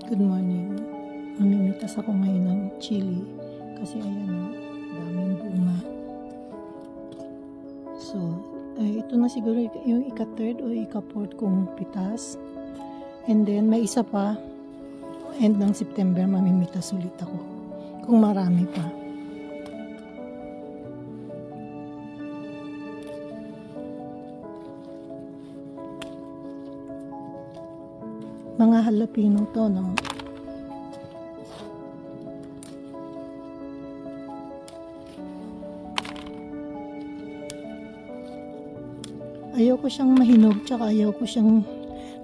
Good morning. Mamimitas ako ngayon ng chili kasi ayan o, daming bunga. So, ito na siguro yung ika-third o ika-fourth kong pitas. And then, may isa pa. End ng September, mamimitas ulit ako. Kung marami pa. Mga jalapeno to, no? Ayaw ko siyang mahinog, tsaka ayaw ko siyang,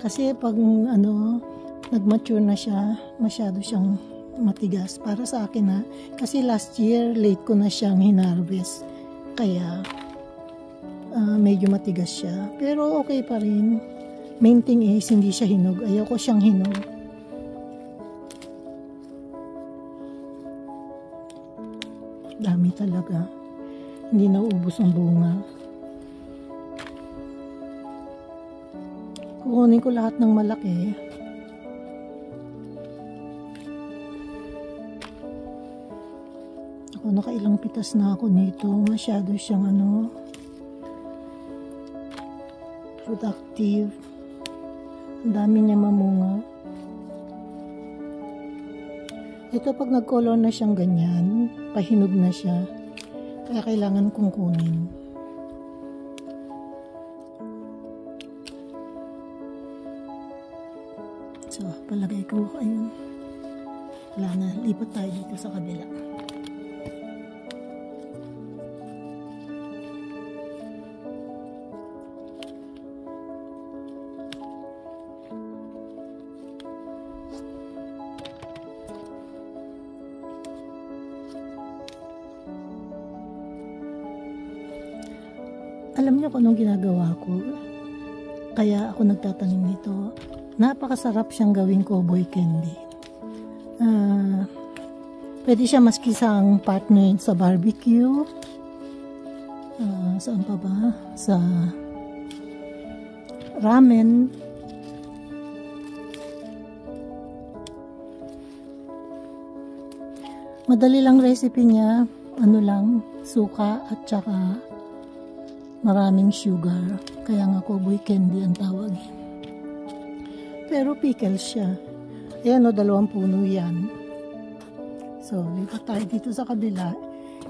kasi pag nag-mature na siya, masyado siyang matigas para sa akin na, kasi last year late ko na siyang hinarvest, kaya medyo matigas siya, pero okay pa rin. Main thing is hindi siya hinog, ayaw ko siyang hinog. Dami talaga, hindi nauubos ang bunga. Kukunin ko lahat ng malaki. Ako nakailang pitas na ako nito. Masyado siyang productive. Ang dami niya mamunga. Ito pag nag-color na siyang ganyan, pahinog na siya. Kaya kailangan kong kunin. So, palagay ko, ayun. Wala na, lipat tayo dito sa kabila. Alam niyo kung anong ginagawa ko? Kaya ako nagtatanim nito. Napakasarap siyang gawing cowboy candy. Pwede siya maski isang partner sa barbecue. Saan pa ba? Sa ramen. Madali lang recipe niya. Ano lang, suka at saka maraming sugar. Kaya nga cowboy candy ang tawagin. Pero pickle siya. Ayan o, 2 puno yan. So, lipat tayo dito sa kabila.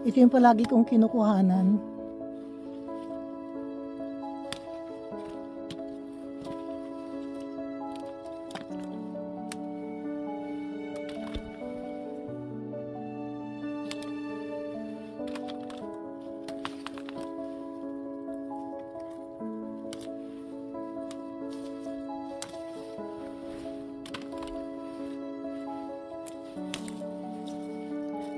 Ito yung palagi kong kinukuhanan.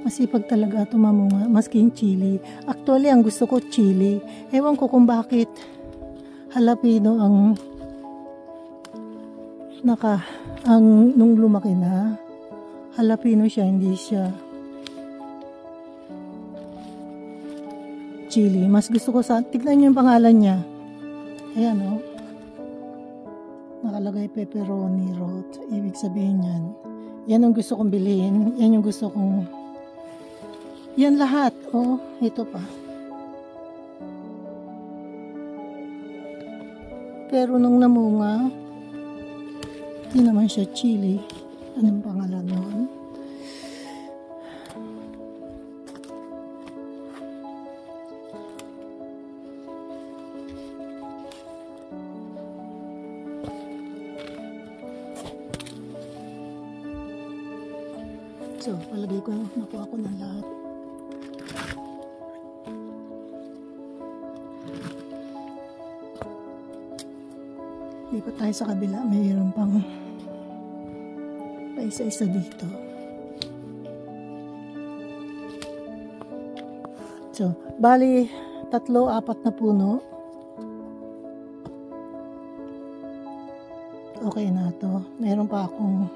Masipag talaga ito mamunga, maski yung chili. Actually, ang gusto ko chili. Ewan ko kung bakit jalapeno nung lumaki na, jalapeno siya, hindi siya chili. Mas gusto ko tignan niyo yung pangalan niya. Ayan o. Nakalagay pepperoni root. Ibig sabihin yan. Yan ang gusto kong bilhin. Yan yung gusto kong yan lahat. Oh, ito pa. Pero nung namunga, hindi naman siya chili. Anong pangalan nun? So, palagay ko nakuha ko ng lahat. Lipat tayo sa kabila, mayroon pang isa-isa dito. So, bali 3-4 na puno. Okay na to. Mayroon pa akong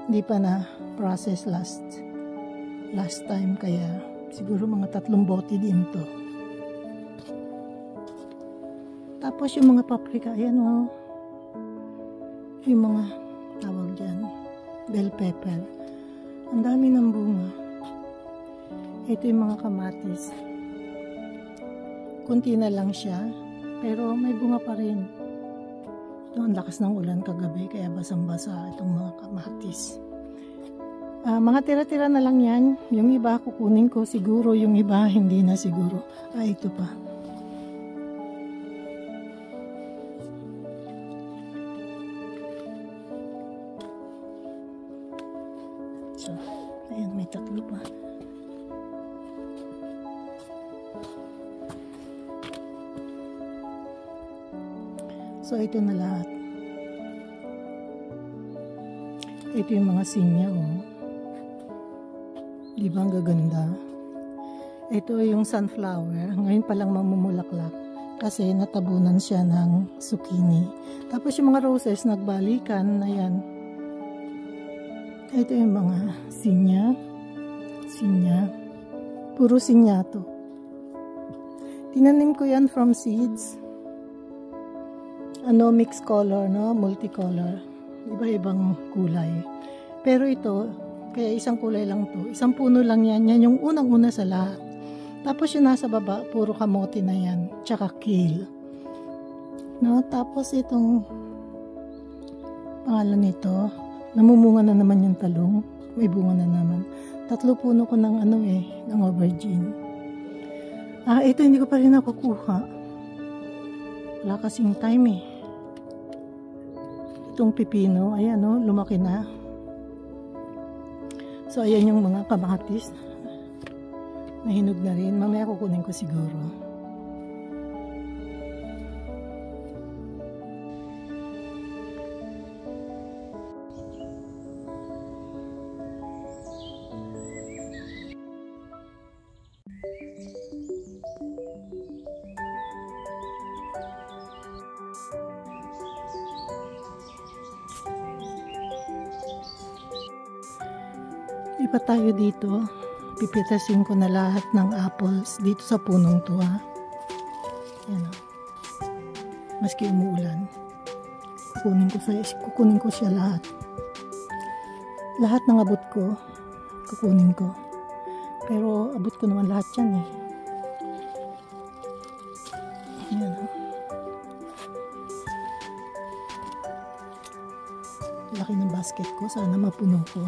hindi pa na process last time, kaya siguro mga 3 bote din to. Tapos yung mga paprika, ayan o. Yung mga tawag dyan, bell pepper. Ang dami ng bunga. Ito yung mga kamatis. Kunti na lang siya, pero may bunga pa rin. Ito, ang lakas ng ulan kagabi, kaya basang-basa itong mga kamatis. Mga tira-tira na lang yan. Yung iba kukunin ko siguro, yung iba hindi na siguro. Ito pa. So, ayan, may tatlo pa. So, ito na lahat. Ito yung mga sinya, oh. Di ba ang gaganda? Ito yung sunflower. Ngayon pa lang mamumulaklak kasi natabunan siya ng zucchini. Tapos yung mga roses nagbalikan na yan. Ito yung mga sinya. Sinya. Puro sinya to. Tinanim ko yan from seeds. Mixed color, no? Multicolor. Iba-ibang kulay. Pero ito, kaya isang kulay lang to. Isang puno lang yan. Yan yung unang-una sa lahat. Tapos yung nasa baba, puro kamote na yan. Tsaka kale. No? Tapos itong pangalan nito, namumunga na naman yung talong. May bunga na naman. 3 puno ko ng ng aubergine. Ito hindi ko pa rin nakukuha. Wala kasing time eh. Itong pipino, ayan o, lumaki na. So, ayan yung mga kamatis. Nahinog na rin. Mamaya kukunin ko siguro. Iba tayo dito. Pipitasin ko na lahat ng apples dito sa punong to, ha. Ayan, maski umuulan. Kukunin ko siya lahat. Lahat ng abot ko, kukunin ko. Pero abot ko naman lahat yan eh. Ayan, laki ng basket ko. Sana mapuno ko.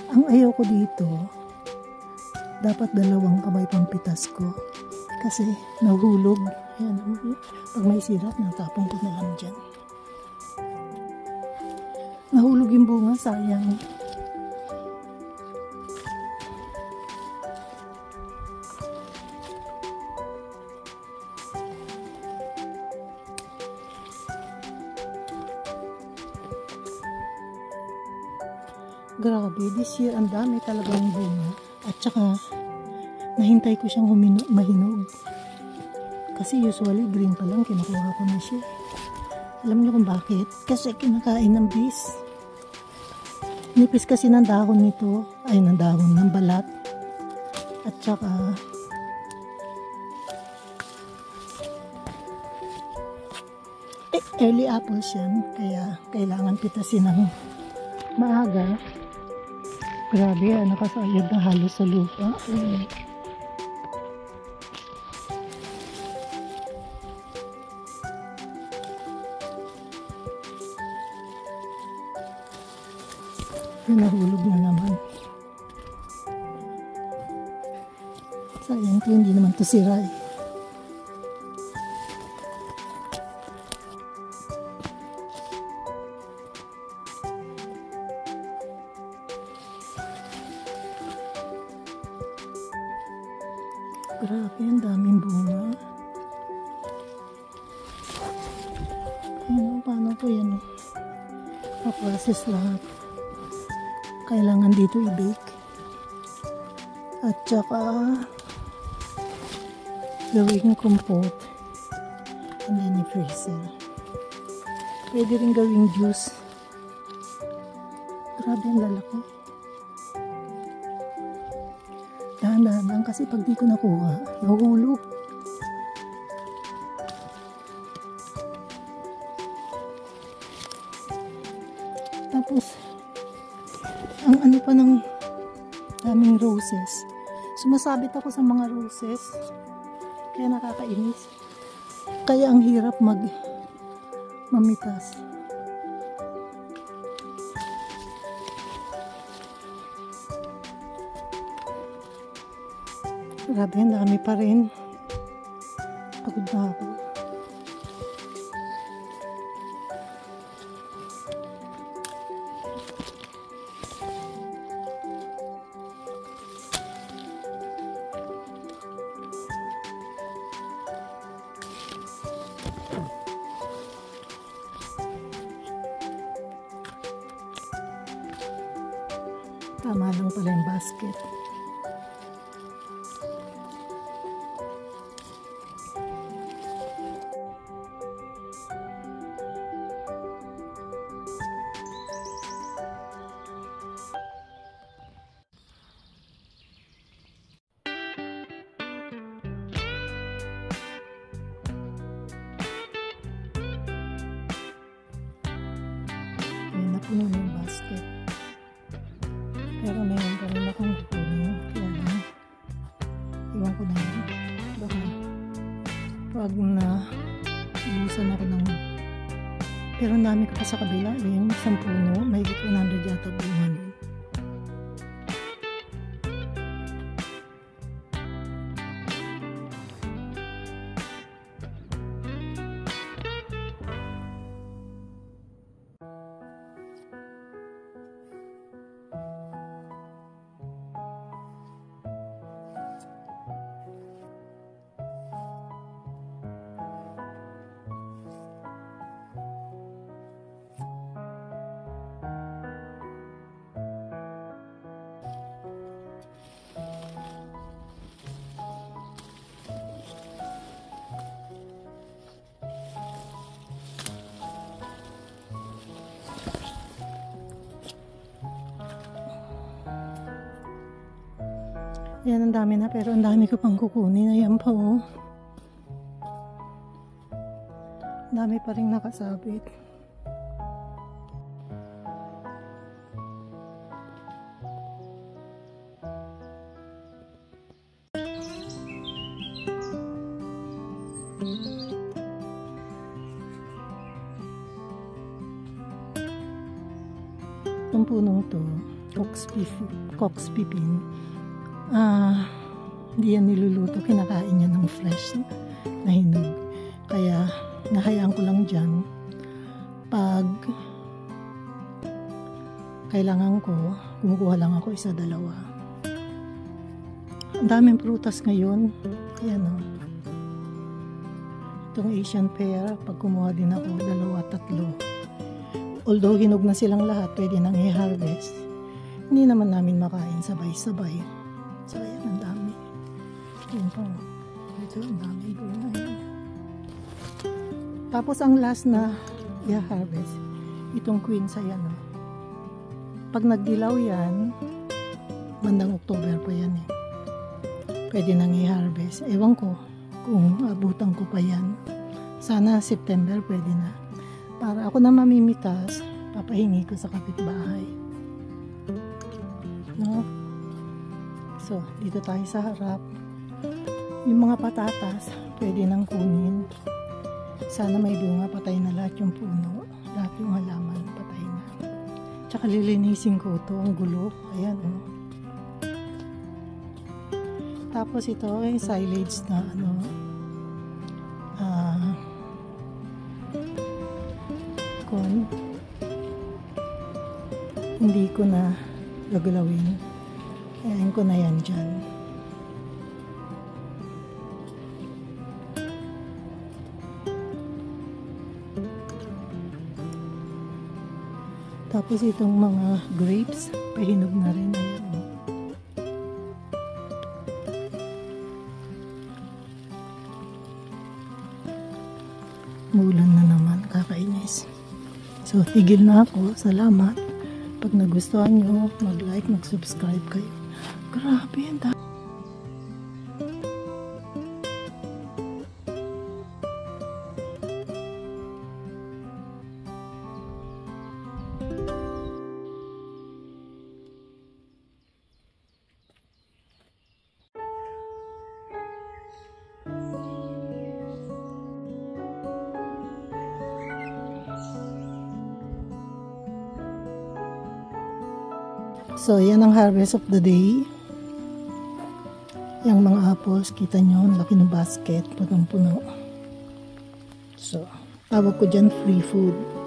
Ang ayaw ko dito, dapat 2 kamay pampitas ko. Kasi nahulog. Ayan, pag may sirat, natapon ko na lang dyan. Nahulog yung bunga, sayang. Grabe, this year ang dami talagang bunga. At saka, nahintay ko siyang mahinog. Kasi usually green pa lang, kinukuha ko na siya. Alam niyo kung bakit? Kasi kinakain ng bees. Nipis kasi ng dahon nito, ay ng dahon, ng balat. At saka, early apples yan, kaya kailangan pitasin ng maaga. Grabe, nakasayad na halos sa lupa. Nahulog na naman. Sayang ito, hindi naman ito sira eh. Grabe, ang daming bunga. Paano po yan? Pa-process lahat. Kailangan dito i-bake. At saka gawing compote. And then i-freezer. Pwede rin gawing juice. Grabe, ang lalaki. Dahan-dahan lang kasi pag di ko nakuha, nahulog. Tapos, Ang ano pa ng daming roses. Sumasabit ako sa mga roses. Kaya nakakainis. Kaya ang hirap mamitas. Grabe, ang dami pa rin. Pagod na ako. Tama lang pala yung basket. Ayun, napuno na yung basket. Pero meron pa rin akong kukunin. Kaya lang, iwan ko na yun. Baka pag ubusan ako ng... Pero ang dami ko pa sa kabila. Yung isang puno, may 100 yata bunga nun. Yan, ang dami na, pero ang dami ko pang kukunin. Ayan pa, oh. Ang dami pa rin nakasabit. Itong punong to, Cox Pipin. Hindi yan niluluto, kinakain niya ng fresh na hinog. Kaya nahayaan ko lang dyan. Pag kailangan ko, kumukuha lang ako 1-2. Ang daming prutas ngayon. Ayan, o. Itong Asian pear, pag kumuha din ako 2-3. Although hinog na silang lahat, pwede nang i-harvest. Hindi naman namin makain sabay-sabay. So, ayan, ang dami. Yun po. Ito, ang dami bunga. Tapos, ang last na i-harvest, itong queen sa yan. Oh. Pag nagdilaw yan, bandang October pa yan eh. Pwede nang i-harvest. Ewan ko kung abutan ko pa yan. Sana September pwede na. Para ako na mamimitas, papahingi ko sa kapitbahay. No? So, dito tayo sa harap. Yung mga patatas, pwede nang kunin. Sana may bunga, patay na lahat yung puno. Lahat yung halaman, patay na. Tsaka lilinisin ko ito, ang gulo. Ayan, oh. Tapos ito, yung silage na, corn. Hindi ko na gagalawin. Ayan ko na yan dyan. Tapos itong mga grapes, pahinog na rin. Ayan, oh. Mulan na naman, kakainis. So, tigil na ako. Salamat. Pag nagustuhan nyo, mag-like, mag-subscribe kayo. Grabe, ang dami. So, yan ang harvest of the day. Yung mga apples, kita nyo, laki ng basket, punong-puno. So, tawag ko dyan free food.